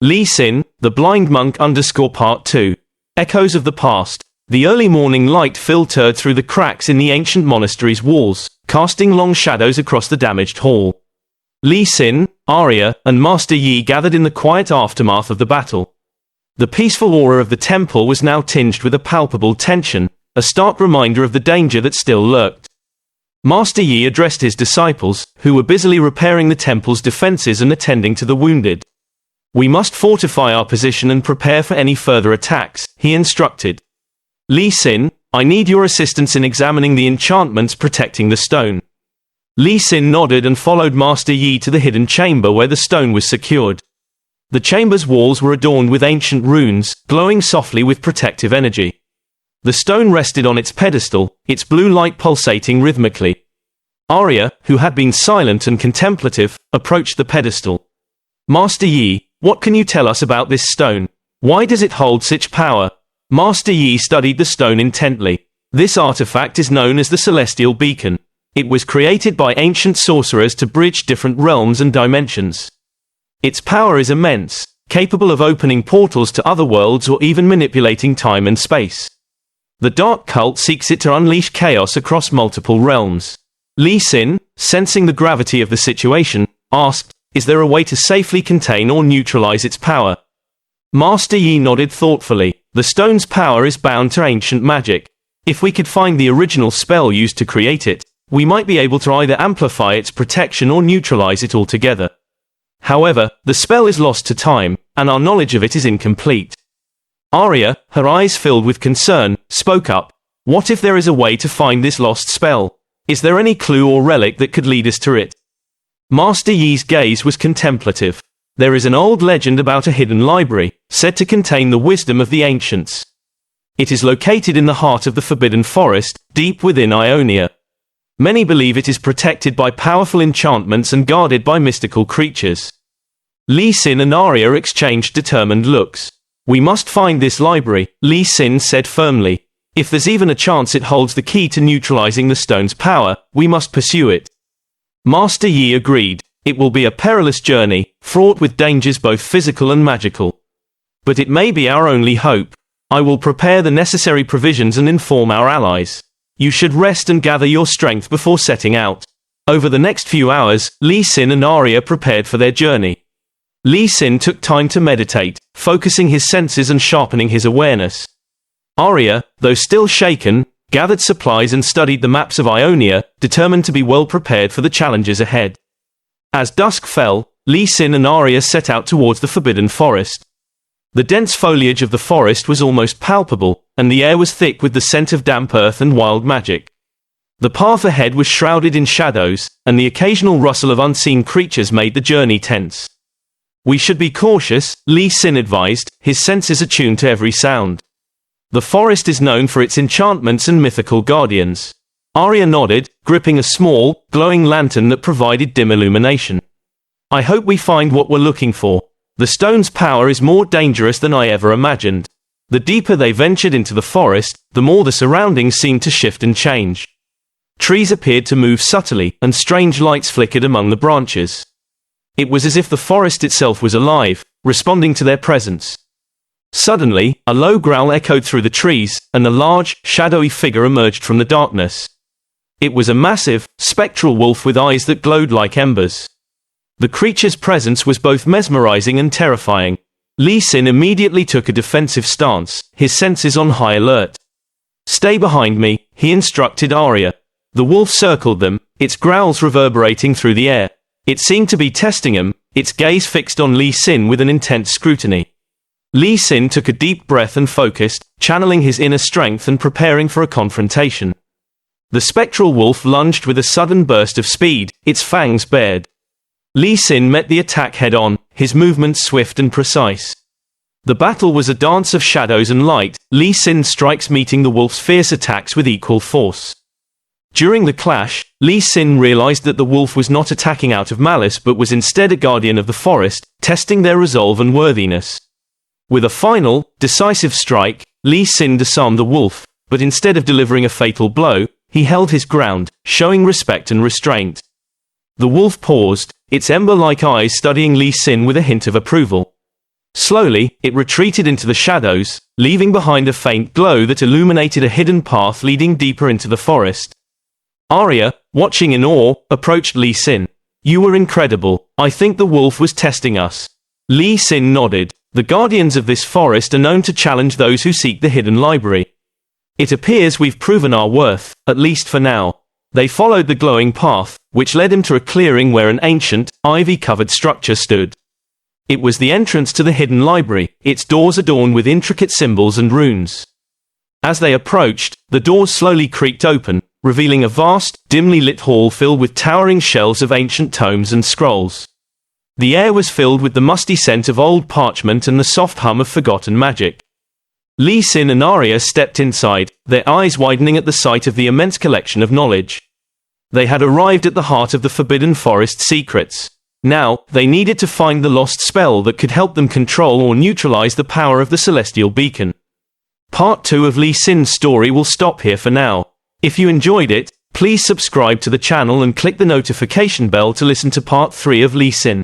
Lee Sin, the Blind Monk Part 2. Echoes of the past. The early morning light filtered through the cracks in the ancient monastery's walls, casting long shadows across the damaged hall. Lee Sin, Arya, and Master Yi gathered in the quiet aftermath of the battle. The peaceful aura of the temple was now tinged with a palpable tension, a stark reminder of the danger that still lurked. Master Yi addressed his disciples, who were busily repairing the temple's defenses and attending to the wounded. "We must fortify our position and prepare for any further attacks," he instructed. "Lee Sin, I need your assistance in examining the enchantments protecting the stone." Lee Sin nodded and followed Master Yi to the hidden chamber where the stone was secured. The chamber's walls were adorned with ancient runes, glowing softly with protective energy. The stone rested on its pedestal, its blue light pulsating rhythmically. Arya, who had been silent and contemplative, approached the pedestal. "Master Yi, what can you tell us about this stone? Why does it hold such power?" Master Yi studied the stone intently. "This artifact is known as the Celestial Beacon. It was created by ancient sorcerers to bridge different realms and dimensions. Its power is immense, capable of opening portals to other worlds or even manipulating time and space. The Dark Cult seeks it to unleash chaos across multiple realms." Lee Sin, sensing the gravity of the situation, asked, "Is there a way to safely contain or neutralize its power?" Master Yi nodded thoughtfully. "The stone's power is bound to ancient magic. If we could find the original spell used to create it, we might be able to either amplify its protection or neutralize it altogether. However, the spell is lost to time, and our knowledge of it is incomplete." Arya, her eyes filled with concern, spoke up. "What if there is a way to find this lost spell? Is there any clue or relic that could lead us to it?" Master Yi's gaze was contemplative. "There is an old legend about a hidden library, said to contain the wisdom of the ancients. It is located in the heart of the Forbidden Forest, deep within Ionia. Many believe it is protected by powerful enchantments and guarded by mystical creatures." Lee Sin and Arya exchanged determined looks. "We must find this library," Lee Sin said firmly. "If there's even a chance it holds the key to neutralizing the stone's power, we must pursue it." Master Yi agreed. "It will be a perilous journey, fraught with dangers both physical and magical. But it may be our only hope. I will prepare the necessary provisions and inform our allies. You should rest and gather your strength before setting out." Over the next few hours, Lee Sin and Arya prepared for their journey. Lee Sin took time to meditate, focusing his senses and sharpening his awareness. Arya, though still shaken, gathered supplies and studied the maps of Ionia, determined to be well prepared for the challenges ahead. As dusk fell, Lee Sin and Arya set out towards the Forbidden Forest. The dense foliage of the forest was almost palpable, and the air was thick with the scent of damp earth and wild magic. The path ahead was shrouded in shadows, and the occasional rustle of unseen creatures made the journey tense. "We should be cautious," Lee Sin advised, his senses attuned to every sound. "The forest is known for its enchantments and mythical guardians." Arya nodded, gripping a small, glowing lantern that provided dim illumination. "I hope we find what we're looking for. The stone's power is more dangerous than I ever imagined." The deeper they ventured into the forest, the more the surroundings seemed to shift and change. Trees appeared to move subtly, and strange lights flickered among the branches. It was as if the forest itself was alive, responding to their presence. Suddenly, a low growl echoed through the trees, and a large, shadowy figure emerged from the darkness. It was a massive, spectral wolf with eyes that glowed like embers. The creature's presence was both mesmerizing and terrifying. Lee Sin immediately took a defensive stance, his senses on high alert. "Stay behind me," he instructed Arya. The wolf circled them, its growls reverberating through the air. It seemed to be testing him, its gaze fixed on Lee Sin with an intense scrutiny. Lee Sin took a deep breath and focused, channeling his inner strength and preparing for a confrontation. The spectral wolf lunged with a sudden burst of speed, its fangs bared. Lee Sin met the attack head-on, his movements swift and precise. The battle was a dance of shadows and light, Lee Sin's strikes meeting the wolf's fierce attacks with equal force. During the clash, Lee Sin realized that the wolf was not attacking out of malice but was instead a guardian of the forest, testing their resolve and worthiness. With a final, decisive strike, Lee Sin disarmed the wolf, but instead of delivering a fatal blow, he held his ground, showing respect and restraint. The wolf paused, its ember-like eyes studying Lee Sin with a hint of approval. Slowly, it retreated into the shadows, leaving behind a faint glow that illuminated a hidden path leading deeper into the forest. Arya, watching in awe, approached Lee Sin. "You were incredible. I think the wolf was testing us." Lee Sin nodded. "The guardians of this forest are known to challenge those who seek the hidden library. It appears we've proven our worth, at least for now." They followed the glowing path, which led him to a clearing where an ancient, ivy-covered structure stood. It was the entrance to the hidden library, its doors adorned with intricate symbols and runes. As they approached, the doors slowly creaked open, revealing a vast, dimly lit hall filled with towering shelves of ancient tomes and scrolls. The air was filled with the musty scent of old parchment and the soft hum of forgotten magic. Lee Sin and Arya stepped inside, their eyes widening at the sight of the immense collection of knowledge. They had arrived at the heart of the Forbidden Forest secrets. Now, they needed to find the lost spell that could help them control or neutralize the power of the Celestial Beacon. Part 2 of Lee Sin's story will stop here for now. If you enjoyed it, please subscribe to the channel and click the notification bell to listen to Part 3 of Lee Sin.